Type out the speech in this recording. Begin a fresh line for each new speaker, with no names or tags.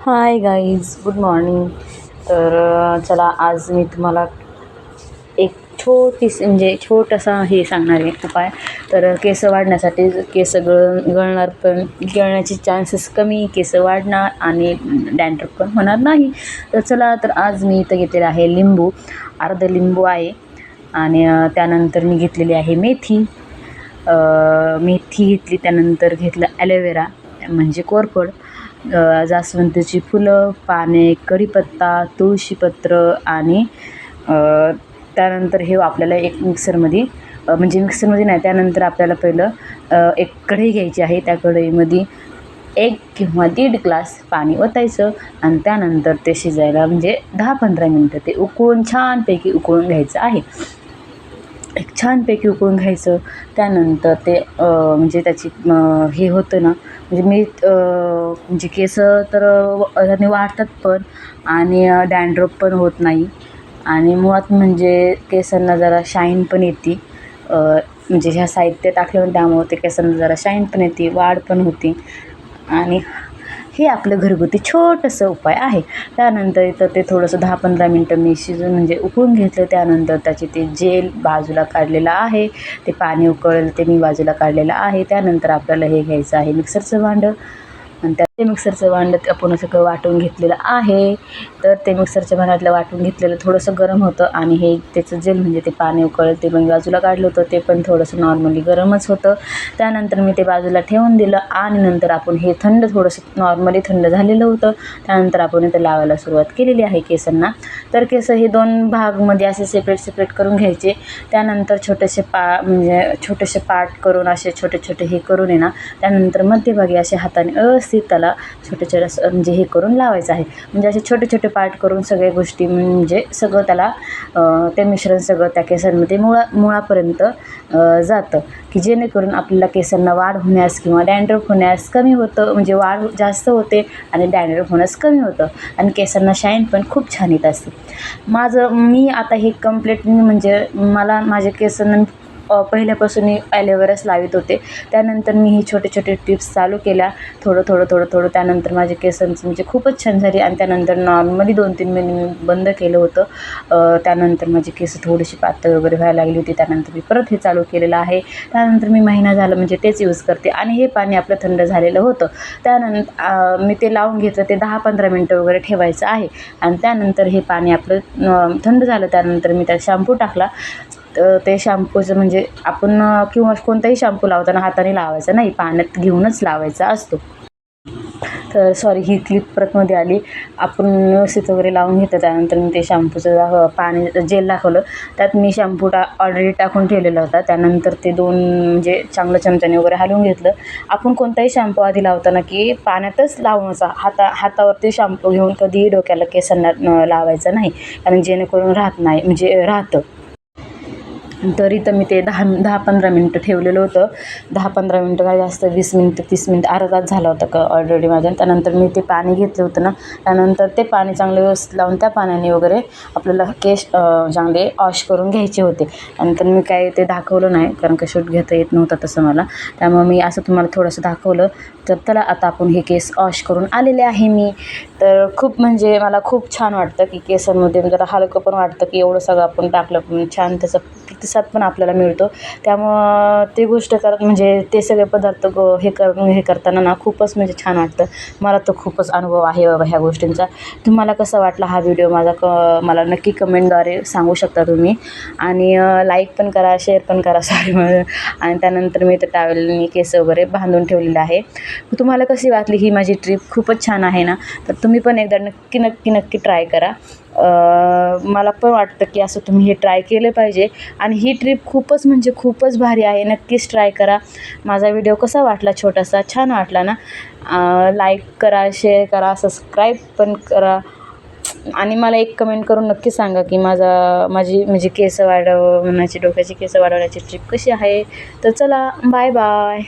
Hi guys, good morning. तर चला आज मी तुम्हाला एक छोटासा हे सांगणार आहे उपाय. तर केस वाढण्यासाठी केस गळणार पण गळण्याचे चान्सेस कमी, केस वाढणार आणि डॅन्ड्रफ पण होणार नाही. तर चला, तर आज मी इथं घेतलेलं आहे लिंबू, अर्ध लिंबू आहे. आणि त्यानंतर मी घेतलेली आहे मेथी. मेथी घेतली, त्यानंतर घेतलं ॲलोवेरा म्हणजे कोरफड, जास्वंदीची फुलं, पाने, कढीपत्ता, तुळशीपत्र आणि त्यानंतर हे आपल्याला एक मिक्सरमध्ये मिक्सरमध्ये नाही, त्यानंतर आपल्याला पहिलं एक कढई घ्यायची आहे. त्या कढईमध्ये 1 किंवा 1.5 ग्लास पाणी ओतायचं आणि त्यानंतर ते शिजायला 10-15 मिनटं ते छानपैकी उकळून घ्यायचं आहे. एक छानपैकी उकळून घ्यायचं. त्यानंतर ते त्याची हे होतं ना, केस तर त्याने वाढतात पण आणि डॅन्ड्रफ पण होत नाही आणि मुळात केसांना जरा शाईन पण येते. ह्या साहित्य टाकल्यावर त्यामुळे ते केसांना जरा शाईन पण येते, वाढ पण होते आणि हे आपलं घरगुती छोटंसं उपाय आहे. त्यानंतर इथं ते थोडंसं 10-15 मिनटं मी शिजून उकळून घेतलं. त्यानंतर त्याची ते जेल बाजूला काढलेलं आहे, ते पाणी उकळलं ते मी बाजूला काढलेलं आहे. त्यानंतर आपल्याला हे घ्यायचं आहे मिक्सरचं भांडं आणि ते मिक्सरचं भांडं आपण सगळं वाटून घेतलेलं आहे. तर ते मिक्सरच्या भांड्यातलं वाटून घेतलेलं थोडंसं गरम होतं आणि हे त्याचं जेल ते पाणी उकळलं ते मी बाजूला काढलं होतं, ते पण थोडंसं नॉर्मली गरमच होतं. त्यानंतर मी ते बाजूला ठेवून दिलं आणि नंतर आपण हे थोडंसं नॉर्मली थंड झालेलं होतं. त्यानंतर आपण इथं लावायला सुरुवात केलेली आहे केसांना. तर केस हे 2 भागमध्ये असे सेपरेट करून घ्यायचे. त्यानंतर छोटेसे पार्ट करून असे छोटे हे करून आहे ना, त्यानंतर मध्यभागी असे हाताने व्यवस्थित त्याला छोटे हे करून लावायचं आहे. असे छोटे पार्ट करून सगळ्या गोष्टी सगळं त्याला ते मिश्रण सगळं त्या केसांमध्ये मुळापर्यंत जातं, की जेणेकरून आपल्याला केसांना वाढ होण्यास किंवा डॅन्ड्रफ होण्यास कमी होतं. वाढ जास्त होते आणि डॅन्ड्रफ होण्यास कमी होतं आणि केसांना शाईन पण खूप छान येत असते. मी आता हे कम्प्लीटली मला माझ्या केसांना पहिल्यापासून मी ॲलोवेराच लावित होते. त्यानंतर मी ही छोटे टिप्स चालू केल्या, थोडं. त्यानंतर माझे केसांची खूपच छान झाली आणि त्यानंतर नॉर्मली 2-3 महिने मी बंद केलं होतं. त्यानंतर माझी केस थोडीशी पातळ वगैरे व्हायला लागली होती. त्यानंतर मी परत हे चालू केलेलं आहे. त्यानंतर मी महिना झालं तेच यूज करते आणि हे पाणी आपलं थंड झालेलं होतं. त्यानंतर मी ते लावून घेतलं. ते 10-15 मिनटं वगैरे ठेवायचं आहे आणि त्यानंतर हे पाणी आपलं थंड झालं. त्यानंतर मी त्यात शॅम्पू टाकला. ते शॅम्पूचं आपण किंवा कोणताही शॅम्पू लावताना हाताने लावायचा नाही, पाण्यात घेऊनच लावायचा असतो. तर सॉरी, ही क्लिप परतमध्ये आली. आपण व्यवस्थित वगैरे लावून घेतलं. त्यानंतर मी ते शॅम्पूचं पाणी जेल दाखवलं. त्यात मी शॅम्पू ऑलरेडी टाकून ठेवलेला होता. त्यानंतर ते 2 चांगलं चमच्याने वगैरे हलवून घेतलं. आपण कोणताही शॅम्पू आधी लावताना की पाण्यातच लावण्याचा, हातावरती शॅम्पू घेऊन कधीही डोक्याला केसांना लावायचा नाही, कारण जेणेकरून राहतं. तरी तर मी ते 10-15 मिनटं ठेवलेलं होतं. 10-15 मिनटं काय जास्त, 20 मिनटं 30 मिनटं, अर्धा तास झाला होता का ऑलरेडी माझ्या. त्यानंतर मी ते पाणी घेतलं होतं ना, त्यानंतर ते पाणी चांगलं व्यवस्थित लावून त्या पाण्याने वगैरे आपल्याला केस चांगले वॉश करून घ्यायचे होते. त्यानंतर मी काय ते दाखवलं नाही, कारण का शूट घेता येत नव्हता तसं मला, त्यामुळे मी असं तुम्हाला थोडंसं दाखवलं. तर त्याला आता आपण हे केस वॉश करून आलेले आहे मी. तर खूप मला खूप छान वाटतं की केसांमध्ये जरा हलकं पण वाटतं की एवढं सगळं आपण टाकलं, छान त्याचा प्रतिसाद पण आपल्याला मिळतो. त्यामुळं ते गोष्ट करत ते सगळे पदार्थ हे करताना ना खूपच छान वाटतं. मला तर खूपच अनुभव आहे बाबा ह्या गोष्टींचा. तुम्हाला कसा वाटला हा व्हिडिओ माझा मला नक्की कमेंटद्वारे सांगू शकता तुम्ही. आणि लाईक पण करा, शेअर पण करा आणि त्यानंतर मी टावेलनी केस वगैरे बांधून ठेवलेलं आहे. तुम्हाला कशी वाटली ही माझी ट्रिप? खूपच छान आहे ना. तर तुम्ही पण एकदा नक्की ट्राय करा. मला पण वाटतं की असं तुम्ही हे ट्राय केलं पाहिजे आणि ही ट्रिप खूपच भारी आहे. नक्कीच ट्राय करा. माझा व्हिडिओ कसा वाटला? छोटासा छान वाटला ना? लाईक करा, शेअर करा, सबस्क्राईब पण करा आणि मला एक कमेंट करून नक्की सांगा की माझी केस डोक्याची केस वाढवण्याची ट्रिप कशी आहे. तर चला, बाय बाय.